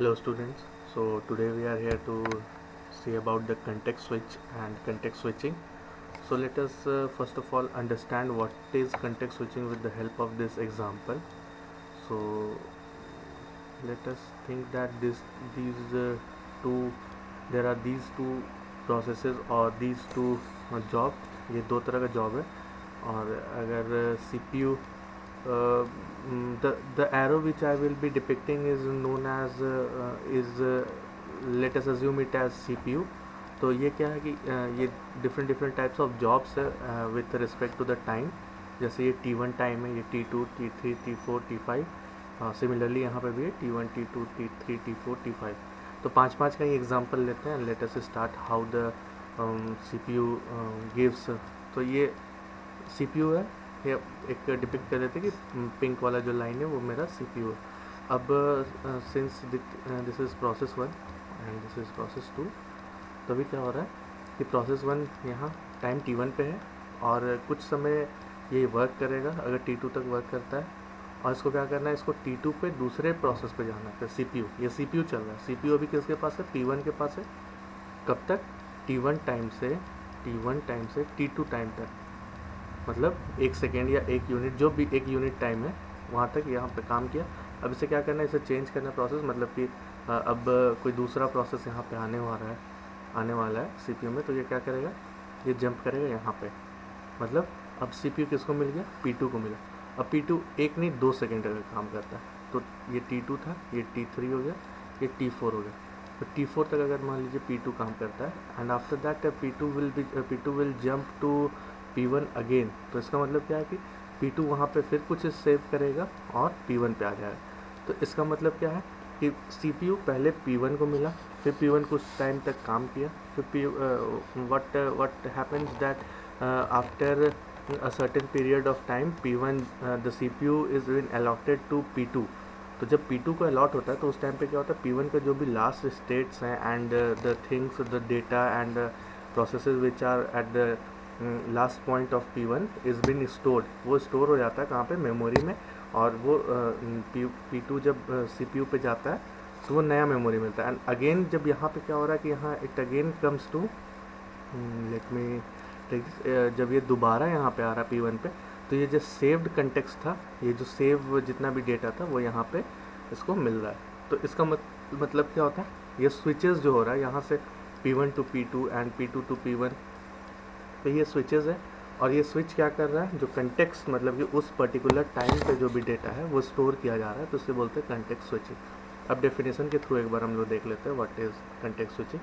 Hello students, so today we are here to see about the context switch and context switching. So let us first of all understand what is context switching with the help of this example. So let us think that these two there are these two processes or these two job, ये दो तरह का job है और अगर CPU the arrow which I will be depicting is known as let us assume it as CPU. तो ये क्या है कि ये different types of jobs है with respect to the time. जैसे ये T1 टाइम है, ये T2, T3, T4, T5. Similarly यहाँ पे भी है T1, T2, T3, T4, T5. तो पाँच का ही एग्जांपल लेते हैं. Let us start how the CPU gives. तो ये CPU है, ये एक डिपिक्ट कर देते हैं कि पिंक वाला जो लाइन है वो मेरा CPU है. अब since this is process 1 and this is process 2, तो अभी क्या हो रहा है कि प्रोसेस 1 यहाँ टाइम T1 पे है और कुछ समय ये वर्क करेगा अगर T2 तक वर्क करता है, और इसको क्या करना है, इसको T2 पे दूसरे प्रोसेस पे जाना है. CPU, ये CPU चल रहा है. CPU अभी किसके पास है? P1 के पास है. कब तक? T1 टाइम से T2 टाइम तक, मतलब एक सेकेंड या एक यूनिट, जो भी एक यूनिट टाइम है वहाँ तक यहाँ पे काम किया. अब इसे क्या करना है, इसे चेंज करना प्रोसेस, मतलब कि अब कोई दूसरा प्रोसेस यहाँ पे आने वाला है CPU में. तो ये क्या करेगा, ये जंप करेगा यहाँ पे. मतलब अब CPU किसको मिल गया? P2 को मिला. अब P2 एक नहीं 2 सेकेंड का काम करता है. तो ये T2 था, ये T3 हो गया, ये T4 हो गया. तो T4 तक अगर मान लीजिए P2 काम करता है and after that P2 will jump to P1 again. तो इसका मतलब क्या है कि P2 वहाँ पे फिर कुछ सेव करेगा और P1 पे आ जाएगा. तो इसका मतलब क्या है कि CPU पहले P1 को मिला, फिर P1 कुछ टाइम तक काम किया, फिर what happens that after a certain period of time P1 the CPU is been allotted to P2. तो जब P2 को अलॉट होता है तो उस टाइम पे क्या होता है, P1 का जो भी लास्ट स्टेट्स हैं and the things, the data and processes which are at the last point of P1 is been stored, वो स्टोर हो जाता है कहाँ पे? मेमोरी में. और वो P2 जब CPU पे जाता है तो वो नया मेमोरी मिलता है. एंड अगेन जब यहाँ पे क्या हो रहा है कि यहाँ it again comes to let me जब ये दोबारा यहाँ पे आ रहा है P1 पे, तो ये जो सेव्ड कंटेक्स्ट था, ये जो सेव जितना भी डेटा था वो यहाँ पे इसको मिल रहा है. तो इसका मतलब क्या होता है, ये स्विचेस जो हो रहा है यहाँ से P1 to P2 and P2 to P1, तो ये स्विचेस है. और ये स्विच क्या कर रहा है, जो कंटेक्स्ट मतलब कि उस पर्टिकुलर टाइम पे जो भी डेटा है वो स्टोर किया जा रहा है, तो उससे बोलते हैं कंटेक्स्ट स्विचिंग. अब डेफिनेशन के थ्रू एक बार हम लोग देख लेते हैं what is context switching.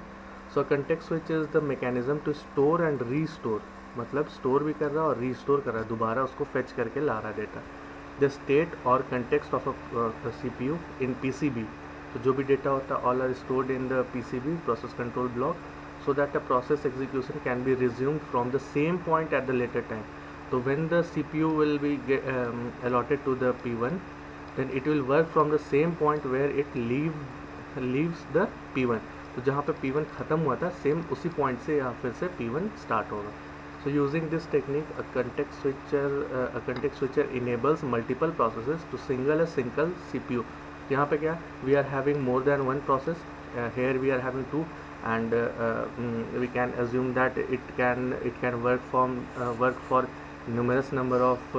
So context switch is the mechanism to store and restore, मतलब स्टोर भी कर रहा है और रीस्टोर कर रहा है, दोबारा उसको फेच करके ला रहा है डेटा. द स्टेट और context of a CPU in PCB. तो जो भी डेटा होता है all are stored in the PCB, process control block, so that the process execution can be resumed from the same point at the later time. So when the CPU will be allotted to the P1, then it will work from the same point where it leaves the P1. तो जहाँ पे P1 ख़त्म हुआ था, same उसी point से यहाँ फिर से P1 स्टार्ट होगा. So using this technique, a context switcher enables multiple processes to a single CPU. यहाँ पे क्या, we are having more than one process. Here we are having two, and we can assume that it can work for numerous number of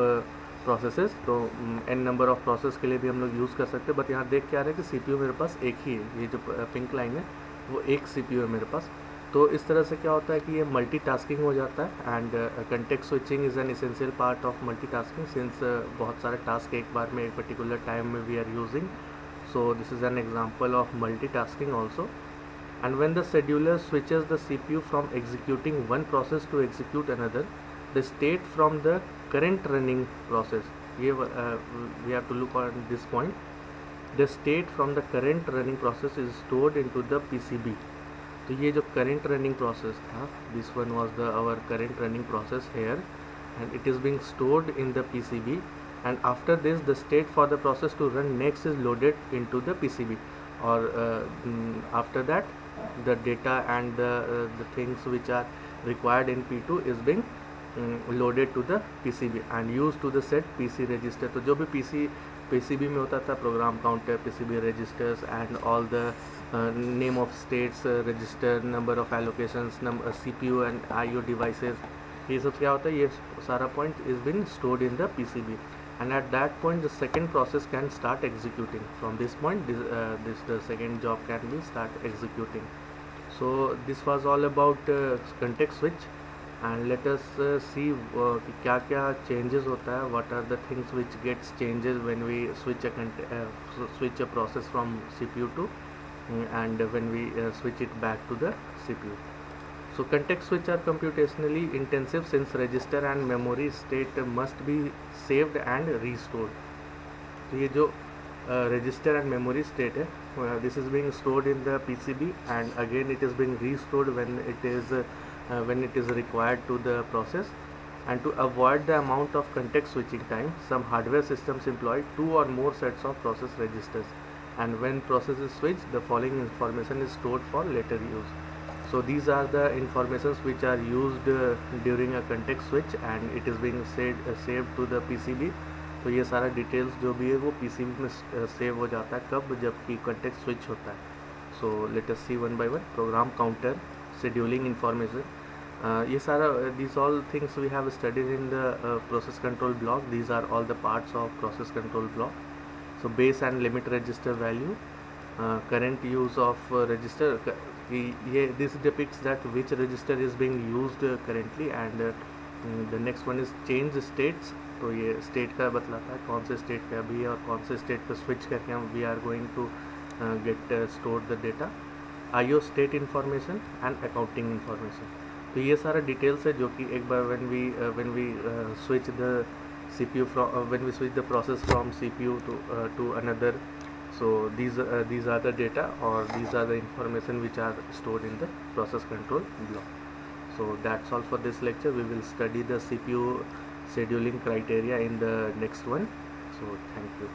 processes. तो n number of process के लिए भी हम लोग use कर सकते हैं. बट यहाँ देख क्या रहे हैं कि CPU मेरे पास एक ही है, ये जो पिंक लाइन है वो एक CPU है मेरे पास. तो इस तरह से क्या होता है कि ये मल्टीटास्किंग हो जाता है. And context switching is an essential part of multitasking, since बहुत सारे टास्क एक बार में एक पर्टिकुलर टाइम में we are using. So this is an example of multitasking also. And when the scheduler switches the CPU from executing one process to execute another, the state from the current running process, we have to look on this point. The state from the current running process is stored into the PCB. तो ये जो current running process था, this one was our current running process here, and it is being stored in the PCB. And after this the state for the process to run next is loaded into the PCB, or after that the data and the things which are required in P2 is being loaded to the PCB and used to the set PC register. तो जो भी PC PCB में होता था program counter, PCB registers and all the name of states, register, number of allocations, CPU and IO devices. ये सब क्या होता है, ये सारा point is been stored in the PCB, and at that point the second process can start executing. From this point the second job can be start executing. So this was all about context switch, and let us see कि क्या क्या changes होता है, what are the things which gets changes when we switch a process from CPU to and when we switch it back to the CPU. So context switch are computationally intensive since register and memory state must be saved and restored. तो ये जो register and memory state है, this is being stored in the PCB and again it is being restored when it is required to the process. And to avoid the amount of context switching time, some hardware systems employ 2 or more sets of process registers, and when process is switched, the following information is stored for later use. So these are the informations which are used during a context switch and it is being saved to the PCB. तो ये सारा details जो भी है वो PCB में save हो जाता है, कब, जबकि कंटेक्स्ट स्विच होता है. So let us see one by one. Program counter, scheduling information, ये सारा these all things we have studied in the process control block. These are all the parts of process control block. So base and limit register value, current use of register, this depicts that which register is being used currently, and the next one is change states. तो ये state का बतलाता है कौन से state पे अभी है और कौन से स्टेट पे स्विच करके हम we are going to get store the data. IO state information and accounting information. तो ये सारा डिटेल्स है जो कि एक बार when we switch the CPU from when we switch the process from CPU to another, so these are the data or these are the information which are stored in the process control block. So that's all for this lecture. We will study the CPU scheduling criteria in the next one. So thank you.